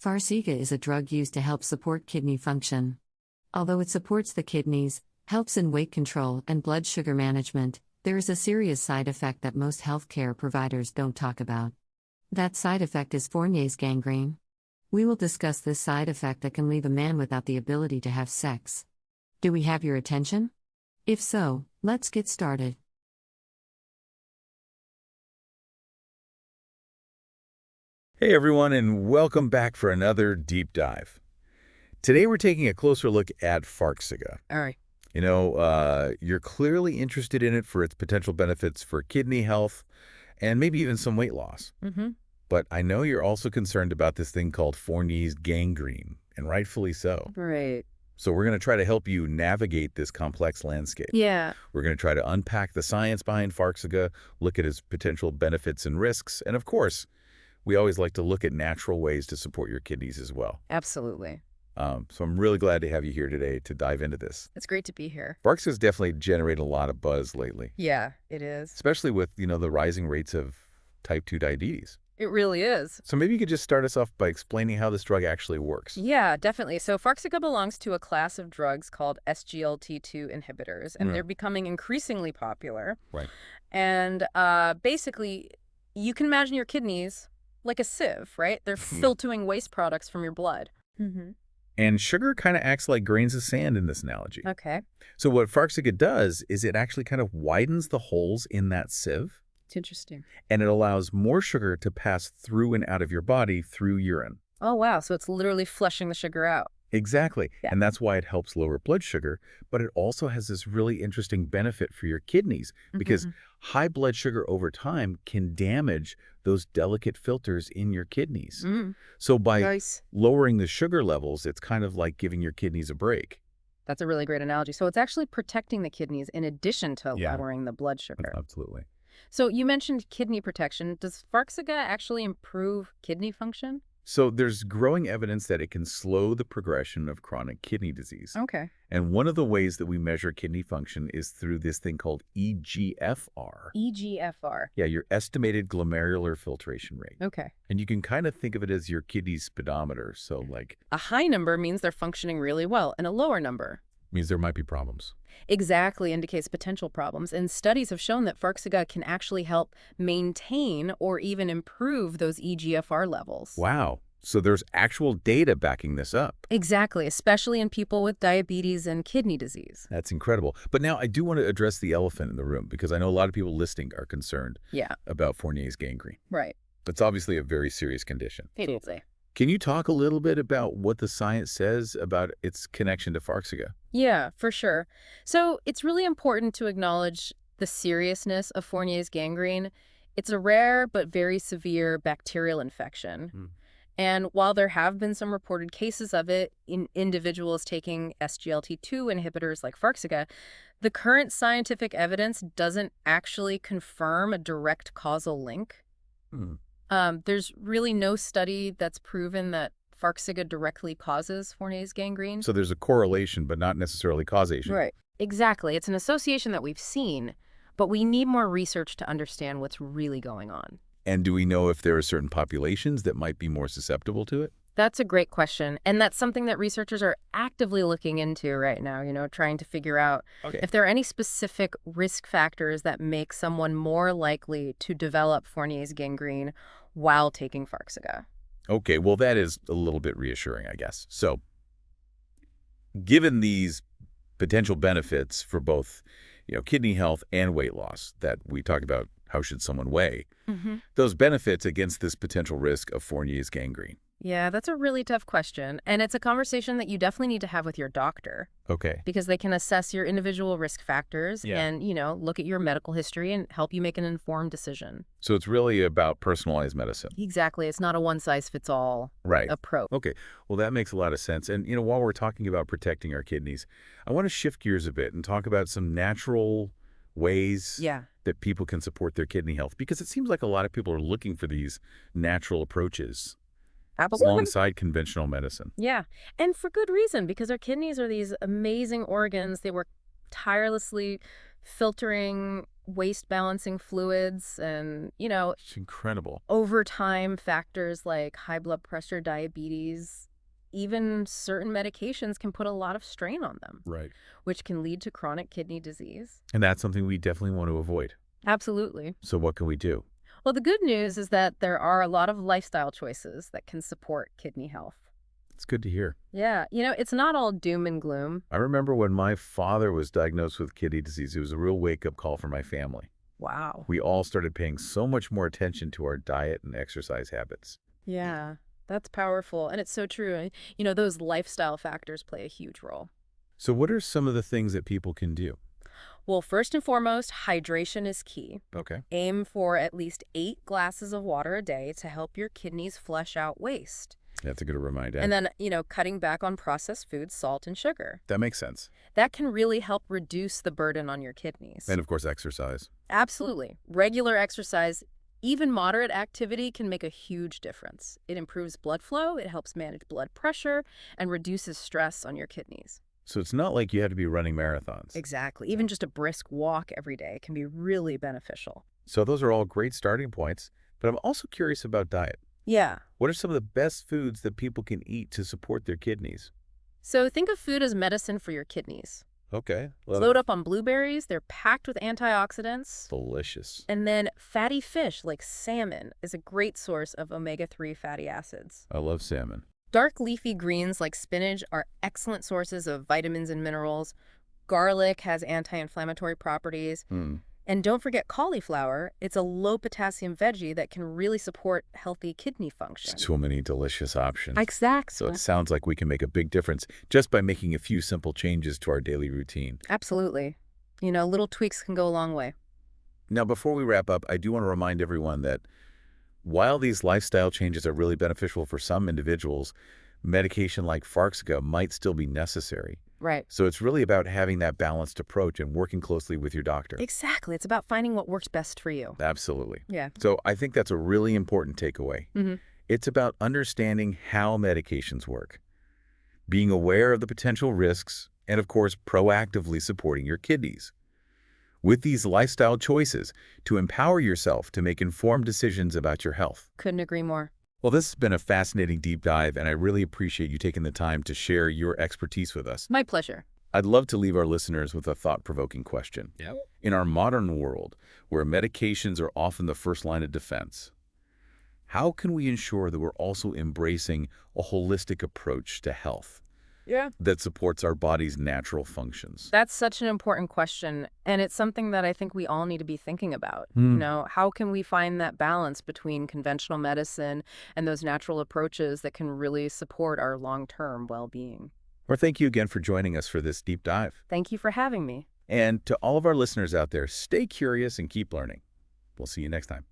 Farxiga is a drug used to help support kidney function. Although it supports the kidneys, helps in weight control and blood sugar management, there is a serious side effect that most healthcare providers don't talk about. That side effect is Fournier's gangrene. We will discuss this side effect that can leave a man without the ability to have sex. Do we have your attention? If so, let's get started. Hey everyone, and welcome back for another deep dive. Today we're taking a closer look at Farxiga. All right. You're clearly interested in it for its potential benefits for kidney health and maybe even some weight loss. But I know you're also concerned about this thing called Fournier's gangrene, and rightfully so. Right. So we're going to try to help you navigate this complex landscape. Yeah. We're going to try to unpack the science behind Farxiga, look at its potential benefits and risks, and of course, we always like to look at natural ways to support your kidneys as well. Absolutely. So I'm really glad to have you here today to dive into this. It's great to be here. Farxiga's definitely generated a lot of buzz lately, Yeah, it is. especially with, the rising rates of type 2 diabetes. It really is. So maybe you could just start us off by explaining how this drug actually works. Yeah, definitely. So Farxiga belongs to a class of drugs called SGLT2 inhibitors, and they're becoming increasingly popular. Right. And basically, you can imagine your kidneys like a sieve, right? They're filtering waste products from your blood. And sugar kind of acts like grains of sand in this analogy. Okay. So what Farxiga does is it actually kind of widens the holes in that sieve, It's interesting. and it allows more sugar to pass through and out of your body through urine. Oh, wow. So it's literally flushing the sugar out. Exactly. Yeah. And that's why it helps lower blood sugar, but it also has this really interesting benefit for your kidneys because high blood sugar over time can damage those delicate filters in your kidneys. So by Nice. lowering the sugar levels, it's kind of like giving your kidneys a break. That's a really great analogy. So it's actually protecting the kidneys in addition to Yeah. lowering the blood sugar. Absolutely. So you mentioned kidney protection. Does Farxiga actually improve kidney function? So there's growing evidence that it can slow the progression of chronic kidney disease. Okay. And one of the ways that we measure kidney function is through this thing called EGFR. EGFR. Yeah, your estimated glomerular filtration rate. Okay. And you can kind of think of it as your kidney speedometer. So A high number means they're functioning really well, and a lower number means there might be problems. exactly indicates potential problems. And studies have shown that Farxiga can actually help maintain or even improve those EGFR levels. Wow. So there's actual data backing this up. Exactly, especially in people with diabetes and kidney disease. That's incredible. But now I do want to address the elephant in the room because I know a lot of people listening are concerned Yeah, about Fournier's gangrene. right. It's obviously a very serious condition. Totally. Can you talk a little bit about what the science says about its connection to Farxiga? Yeah, for sure. So it's really important to acknowledge the seriousness of Fournier's gangrene. It's a rare but very severe bacterial infection. And while there have been some reported cases of it in individuals taking SGLT2 inhibitors like Farxiga, the current scientific evidence doesn't actually confirm a direct causal link. There's really no study that's proven that Farxiga directly causes Fournier's gangrene. So there's a correlation, but not necessarily causation. Right. Exactly. It's an association that we've seen, but we need more research to understand what's really going on. And do we know if there are certain populations that might be more susceptible to it? That's a great question. And that's something that researchers are actively looking into right now, trying to figure out if there are any specific risk factors that make someone more likely to develop Fournier's gangrene while taking Farxiga. Okay, well, that is a little bit reassuring, I guess. So, given these potential benefits for both, kidney health and weight loss that we talk about, how should someone weigh those benefits against this potential risk of Fournier's gangrene? Yeah, that's a really tough question. And it's a conversation that you definitely need to have with your doctor. Okay. Because they can assess your individual risk factors and, look at your medical history and help you make an informed decision. So it's really about personalized medicine. Exactly. It's not a one-size-fits-all approach. Okay. Well, that makes a lot of sense. And, while we're talking about protecting our kidneys, I want to shift gears a bit and talk about some natural ways that people can support their kidney health. Because it seems like a lot of people are looking for these natural approaches alongside conventional medicine. Yeah, and for good reason, because our kidneys are these amazing organs. They work tirelessly filtering waist balancing fluids and, It's incredible. over time factors like high blood pressure, diabetes, even certain medications can put a lot of strain on them, Right. which can lead to chronic kidney disease. And that's something we definitely want to avoid. Absolutely. So what can we do? Well, the good news is that there are a lot of lifestyle choices that can support kidney health. It's good to hear. Yeah, it's not all doom and gloom. I remember when my father was diagnosed with kidney disease, it was a real wake-up call for my family. Wow. We all started paying so much more attention to our diet and exercise habits. Yeah, that's powerful. And it's so true. Those lifestyle factors play a huge role. So what are some of the things that people can do? Well, first and foremost, hydration is key. Okay. Aim for at least 8 glasses of water a day to help your kidneys flush out waste. That's a good reminder. And then, cutting back on processed foods, salt, and sugar. That makes sense. That can really help reduce the burden on your kidneys. And of course, exercise. Absolutely. Regular exercise, even moderate activity, can make a huge difference. It improves blood flow, it helps manage blood pressure, and reduces stress on your kidneys. So it's not like you have to be running marathons. Exactly. Even just a brisk walk every day can be really beneficial. So those are all great starting points, but I'm also curious about diet. Yeah. What are some of the best foods that people can eat to support their kidneys? So think of food as medicine for your kidneys. Okay. Load up on blueberries. They're packed with antioxidants. Delicious. And then fatty fish like salmon is a great source of omega-3 fatty acids. I love salmon. Dark leafy greens like spinach are excellent sources of vitamins and minerals. Garlic has anti-inflammatory properties. And don't forget cauliflower. It's a low-potassium veggie that can really support healthy kidney function. So many delicious options. Exactly. So it sounds like we can make a big difference just by making a few simple changes to our daily routine. Absolutely. Little tweaks can go a long way. Now, before we wrap up, I do want to remind everyone that while these lifestyle changes are really beneficial for some individuals, medication like Farxiga might still be necessary. Right. So it's really about having that balanced approach and working closely with your doctor. Exactly. It's about finding what works best for you. Absolutely. Yeah. So I think that's a really important takeaway. Mm-hmm. It's about understanding how medications work, being aware of the potential risks, and of course, proactively supporting your kidneys. With these lifestyle choices, to empower yourself to make informed decisions about your health. Couldn't agree more. Well, this has been a fascinating deep dive, and I really appreciate you taking the time to share your expertise with us. My pleasure. I'd love to leave our listeners with a thought-provoking question. Yep. In our modern world, where medications are often the first line of defense, how can we ensure that we're also embracing a holistic approach to health that supports our body's natural functions? That's such an important question, and it's something that I think we all need to be thinking about. How can we find that balance between conventional medicine and those natural approaches that can really support our long-term well-being? Well, thank you again for joining us for this deep dive. Thank you for having me. And to all of our listeners out there, stay curious and keep learning. We'll see you next time.